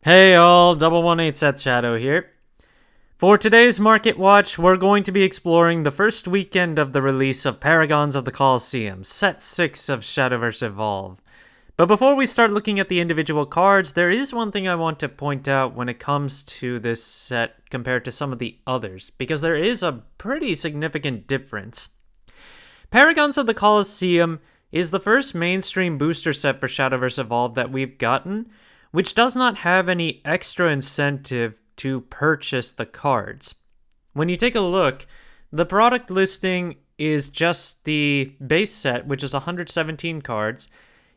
Hey all, 118 Set Shadow here. For today's Market Watch, we're going to be exploring the first weekend of the release of Paragons of the Colosseum, Set 6 of Shadowverse Evolve. But before we start looking at the individual cards, there is one thing I want to point out when it comes to this set compared to some of the others, because there is a pretty significant difference. Paragons of the Colosseum is the first mainstream booster set for Shadowverse Evolve that we've gotten, which does not have any extra incentive to purchase the cards. When you take a look, the product listing is just the base set, which is 117 cards.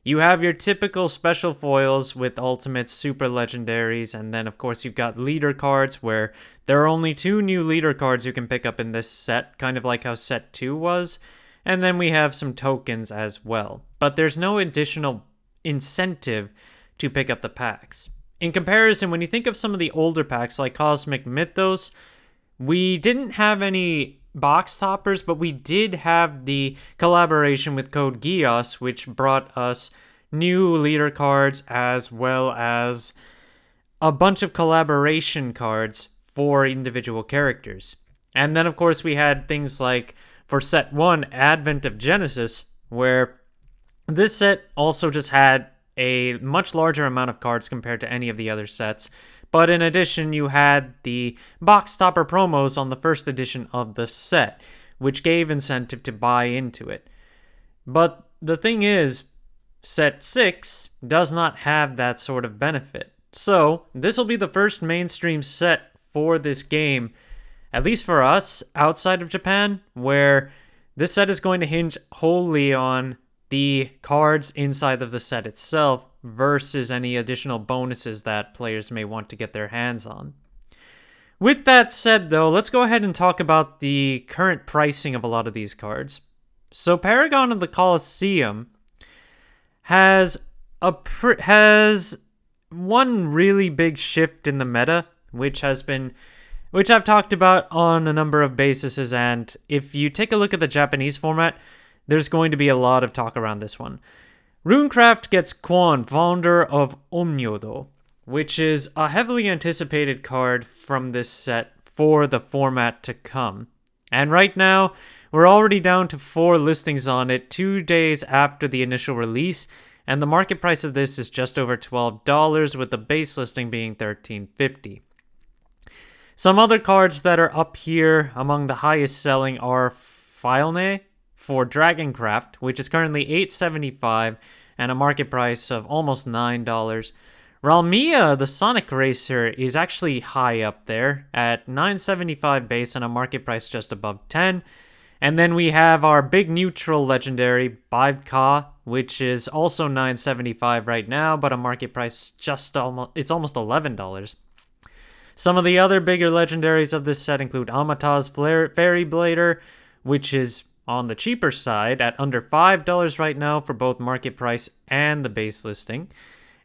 You have your typical special foils with ultimates, super legendaries, and then of course you've got leader cards where there are only 2 new leader cards you can pick up in this set, kind of like how set 2 was. And then we have some tokens as well. But there's no additional incentive to pick up the packs. In comparison, when you think of some of the older packs like Cosmic Mythos, we didn't have any box toppers, but we did have the collaboration with Code Geass, which brought us new leader cards as well as a bunch of collaboration cards for individual characters. And then of course we had things like, for set 1, Advent of Genesis, where this set also just had a much larger amount of cards compared to any of the other sets. But in addition, you had the box topper promos on the first edition of the set, which gave incentive to buy into it. But the thing is, set 6 does not have that sort of benefit. So, this will be the first mainstream set for this game, at least for us, outside of Japan, where this set is going to hinge wholly on the cards inside of the set itself versus any additional bonuses that players may want to get their hands on. With that said, though, let's go ahead and talk about the current pricing of a lot of these cards. So Paragon of the Colosseum has one really big shift in the meta, which I've talked about on a number of bases, and if you take a look at the Japanese format, there's going to be a lot of talk around this one. Runecraft gets Quan, founder of Omnyodo, which is a heavily anticipated card from this set for the format to come. And right now, we're already down to 4 listings on it 2 days after the initial release, and the market price of this is just over $12, with the base listing being $13.50. Some other cards that are up here among the highest selling are Filene for Dragoncraft, which is currently $8.75 and a market price of almost $9. Ralmia, the Sonic Racer, is actually high up there at $9.75 base and a market price just above $10. And then we have our big neutral legendary, Baibka, which is also $9.75 right now, but a market price it's almost $11. Some of the other bigger legendaries of this set include Amata's Fairy Blader, which is on the cheaper side at under $5 right now for both market price and the base listing.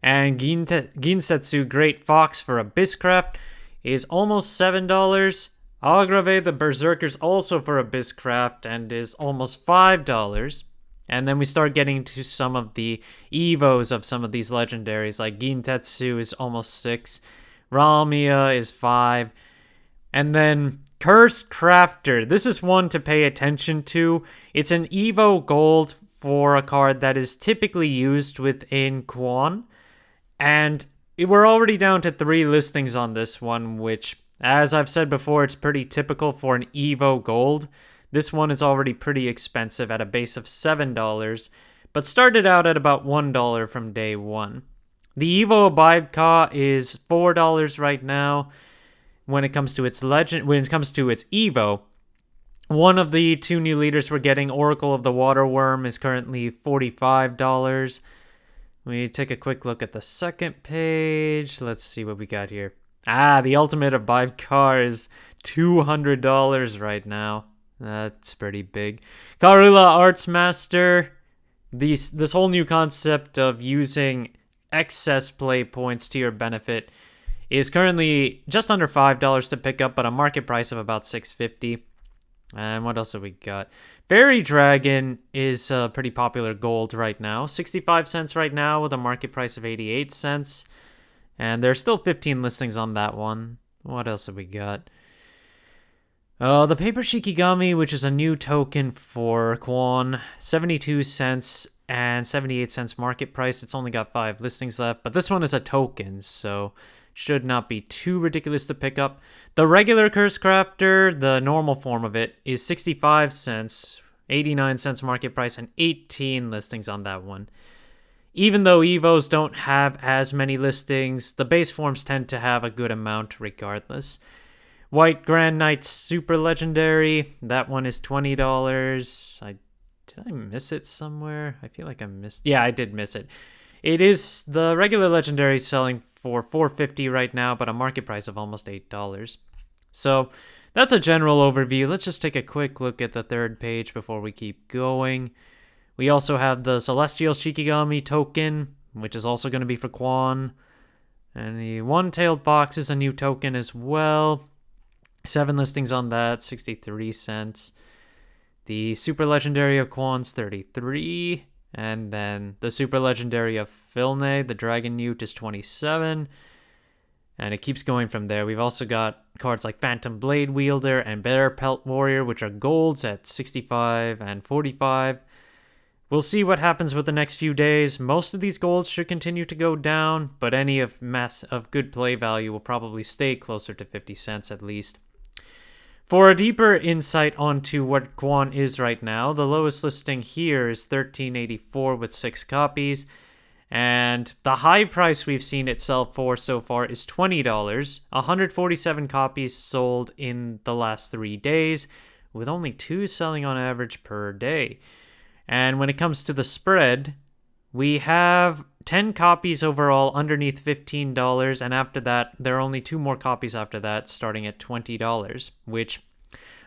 And Ginsetsu Great Fox for Abysscraft is almost $7. Agrave the Berserker's also for Abysscraft and is almost $5. And then we start getting to some of the evos of some of these legendaries, like Gintetsu is almost $6. Ralmia is $5. And then Cursed Crafter. This is one to pay attention to. It's an Evo Gold for a card that is typically used within Quan. And we're already down to 3 listings on this one, which, as I've said before, it's pretty typical for an Evo Gold. This one is already pretty expensive at a base of $7, but started out at about $1 from day 1. The Evo Baibka is $4 right now. When it comes to its Evo, one of the 2 new leaders we're getting, Oracle of the Waterworm, is currently $45. We take a quick look at the second page. Let's see what we got here. The Ultimate of Baibka is $200 right now. That's pretty big. Karula Arts Master. This whole new concept of using excess play points to your benefit is currently just under $5 to pick up, but a market price of about $6.50. And what else have we got? Fairy Dragon is a pretty popular gold right now. 65 cents right now with a market price of 88 cents. And there's still 15 listings on that one. What else have we got? The Paper Shikigami, which is a new token for Kwon, 72 cents and 78 cents market price. It's only got 5 listings left, but this one is a token, so should not be too ridiculous to pick up. The regular Curse Crafter, the normal form of it, is 65 cents, 89 cents market price, and 18 listings on that one. Even though Evos don't have as many listings, the base forms tend to have a good amount regardless. White Grand Knight Super Legendary, that one is $20. Did I miss it somewhere? I feel like I missed... Yeah, I did miss it. It is the regular Legendary selling for $4.50 right now, but a market price of almost $8. So that's a general overview. Let's just take a quick look at the third page before we keep going. We also have the Celestial Shikigami token, which is also going to be for Kwon. And the One-Tailed Fox is a new token as well. 7 listings on that, 63 cents. The Super Legendary of Kwon's 33. And then the Super Legendary of Filne, the Dragon Newt, is 27. And it keeps going from there. We've also got cards like Phantom Blade Wielder and Bear Pelt Warrior, which are golds at 65 and 45. We'll see what happens with the next few days. Most of these golds should continue to go down, but any of good play value will probably stay closer to 50 cents at least. For a deeper insight onto what Kwon is right now, the lowest listing here is $13.84 with 6 copies. And the high price we've seen it sell for so far is $20. 147 copies sold in the last 3 days, with only 2 selling on average per day. And when it comes to the spread, we have 10 copies overall underneath $15, and after that, there are only 2 more copies after that, starting at $20, which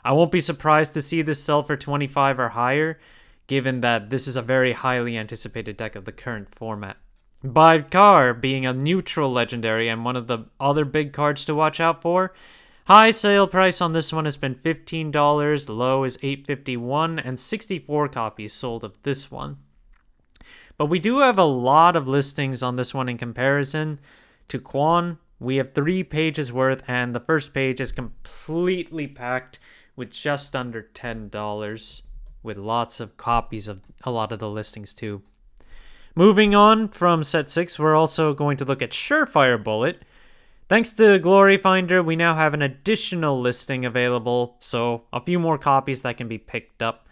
I won't be surprised to see this sell for $25 or higher, given that this is a very highly anticipated deck of the current format. Baikar being a neutral legendary and one of the other big cards to watch out for. High sale price on this one has been $15, low is $8.51, and 64 copies sold of this one. But we do have a lot of listings on this one in comparison to Kwon. We have 3 pages worth, and the first page is completely packed with just under $10, with lots of copies of a lot of the listings too. Moving on from set 6, we're also going to look at Surefire Bullet. Thanks to Glory Finder, we now have an additional listing available, so a few more copies that can be picked up.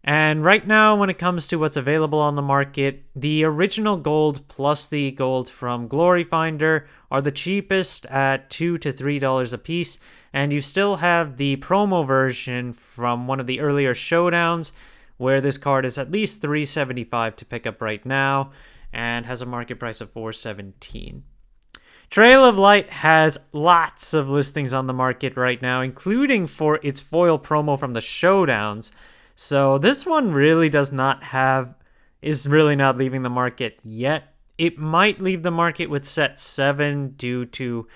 And right now, when it comes to what's available on the market, the original gold plus the gold from Glory Finder are the cheapest at $2 to $3 a piece, and you still have the promo version from one of the earlier showdowns, where this card is at least $3.75 to pick up right now, and has a market price of $4.17. Trail of Light has lots of listings on the market right now, including for its foil promo from the showdowns. So this one really is really not leaving the market yet. It might leave the market with set 7 due to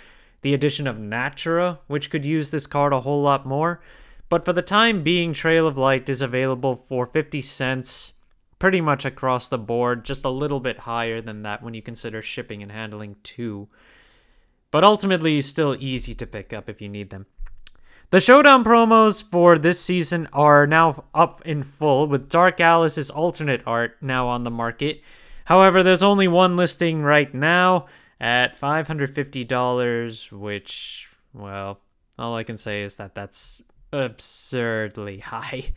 the addition of Natura, which could use this card a whole lot more. But for the time being, Trail of Light is available for 50 cents pretty much across the board, just a little bit higher than that when you consider shipping and handling too. But ultimately, still easy to pick up if you need them. The Showdown promos for this season are now up in full, with Dark Alice's alternate art now on the market. However, there's only one listing right now at $550, which, well, all I can say is that that's absurdly high.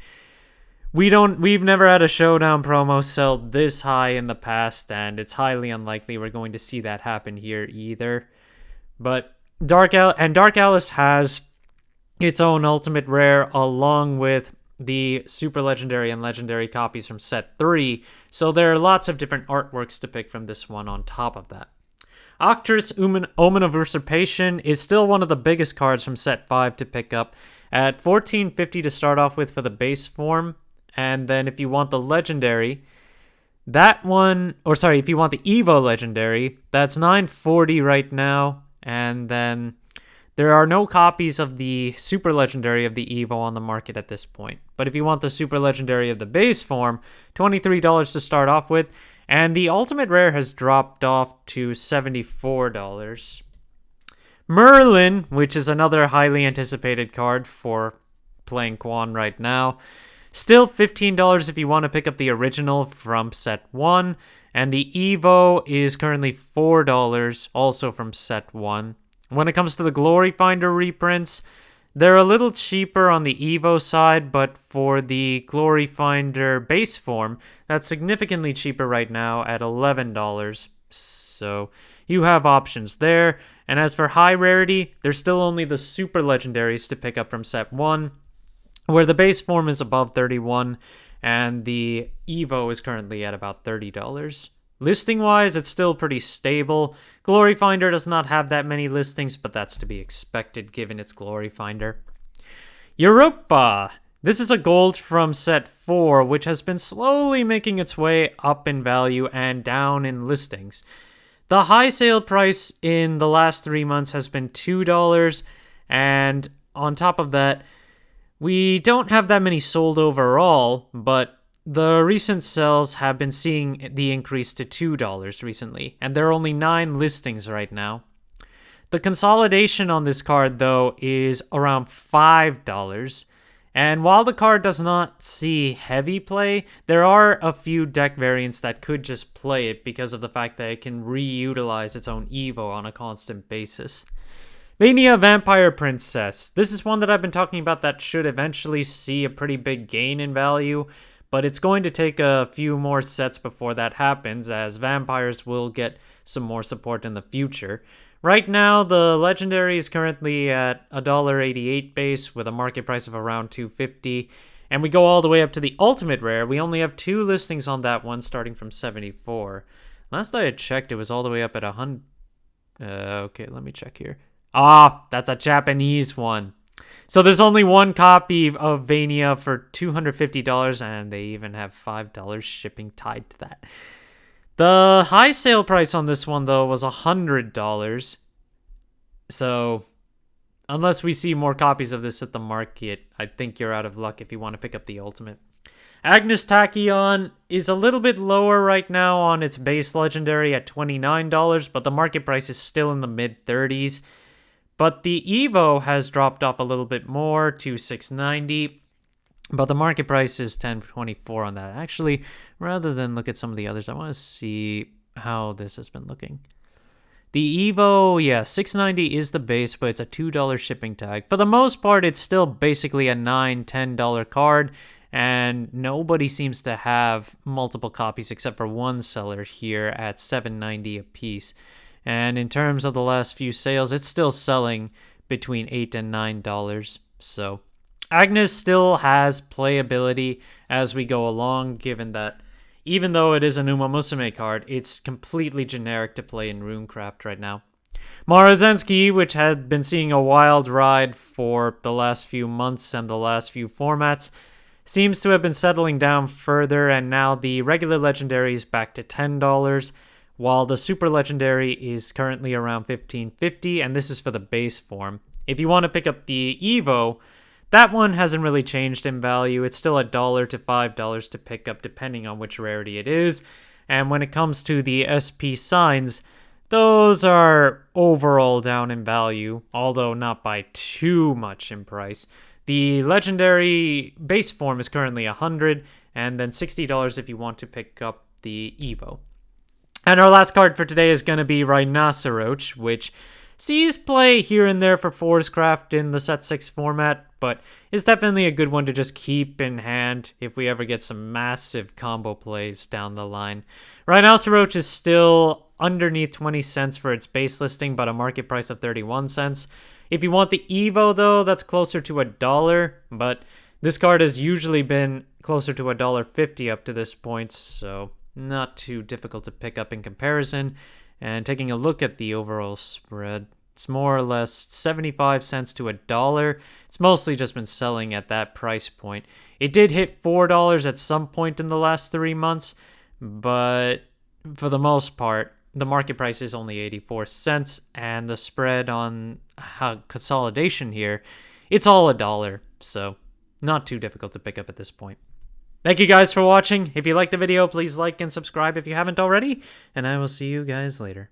We've never had a Showdown promo sell this high in the past, and it's highly unlikely we're going to see that happen here either. But Dark Alice has its own ultimate rare along with the super legendary and legendary copies from set 3, so there are lots of different artworks to pick from this one on top of that. Octress Omen of Usurpation is still one of the biggest cards from set 5 to pick up at $14.50 to start off with for the base form, and then if you want the legendary, if you want the Evo legendary, that's $9.40 right now. And then there are no copies of the Super Legendary of the Evo on the market at this point. But if you want the Super Legendary of the base form, $23 to start off with. And the Ultimate Rare has dropped off to $74. Merlin, which is another highly anticipated card for playing Quan right now, still $15 if you want to pick up the original from set 1, and the Evo is currently $4 also from set 1. When it comes to the Glory Finder reprints, they're a little cheaper on the Evo side, but for the Glory Finder base form, that's significantly cheaper right now at $11. So you have options there. And as for high rarity, there's still only the super legendaries to pick up from set 1, where the base form is above 31 and the Evo is currently at about $30. Listing wise, it's still pretty stable. Glory Finder does not have that many listings, but that's to be expected given its Glory Finder. Europa! This is a gold from set 4, which has been slowly making its way up in value and down in listings. The high sale price in the last 3 months has been $2, and on top of that, we don't have that many sold overall, but the recent sales have been seeing the increase to $2 recently, and there are only 9 listings right now. The consolidation on this card, though, is around $5. And while the card does not see heavy play, there are a few deck variants that could just play it because of the fact that it can reutilize its own Evo on a constant basis. Vania Vampire Princess. This is one that I've been talking about that should eventually see a pretty big gain in value, but it's going to take a few more sets before that happens, as vampires will get some more support in the future. Right now, the legendary is currently at $1.88 base with a market price of around $2.50, and we go all the way up to the ultimate rare. We only have 2 listings on that one, starting from $74. Last I had checked, it was all the way up at $100. Okay, let me check here. That's a Japanese one. So there's only 1 copy of Vania for $250, and they even have $5 shipping tied to that. The high sale price on this one, though, was $100. So, unless we see more copies of this at the market, I think you're out of luck if you want to pick up the ultimate. Agnes Tachyon is a little bit lower right now on its base legendary at $29, but the market price is still in the mid-30s. But the Evo has dropped off a little bit more to $690. But the market price is $10.24 on that. Actually, rather than look at some of the others, I want to see how this has been looking. The Evo, yeah, $690 is the base, but it's a $2 shipping tag. For the most part, it's still basically a $9, $10 card, and nobody seems to have multiple copies except for one seller here at $7.90 a piece. And in terms of the last few sales, it's still selling between $8 and $9. So Agnes still has playability as we go along, given that even though it is an Uma Musume card, it's completely generic to play in RuneCraft right now. Marozensky, which had been seeing a wild ride for the last few months and the last few formats, seems to have been settling down further, and now the regular legendary is back to $10, while the super legendary is currently around $15.50, and this is for the base form. If you want to pick up the Evo, that one hasn't really changed in value. It's still $1 to $5 to pick up depending on which rarity it is. And when it comes to the SP signs, those are overall down in value, although not by too much in price. The legendary base form is currently $100, and then $60 if you want to pick up the Evo. And our last card for today is going to be Rhinoceroch, which sees play here and there for Forestcraft in the set 6 format, but is definitely a good one to just keep in hand if we ever get some massive combo plays down the line. Rhinoceroch is still underneath 20 cents for its base listing, but a market price of 31 cents. If you want the Evo, though, that's closer to $1, but this card has usually been closer to $1.50 up to this point, so not too difficult to pick up in comparison. And taking a look at the overall spread, it's more or less 75 cents to $1. It's mostly just been selling at that price point. It did hit $4 at some point in the last 3 months, but for the most part, the market price is only 84 cents, and the spread on consolidation here, it's all $1, so not too difficult to pick up at this point. Thank you guys for watching. If you liked the video, please like and subscribe if you haven't already, and I will see you guys later.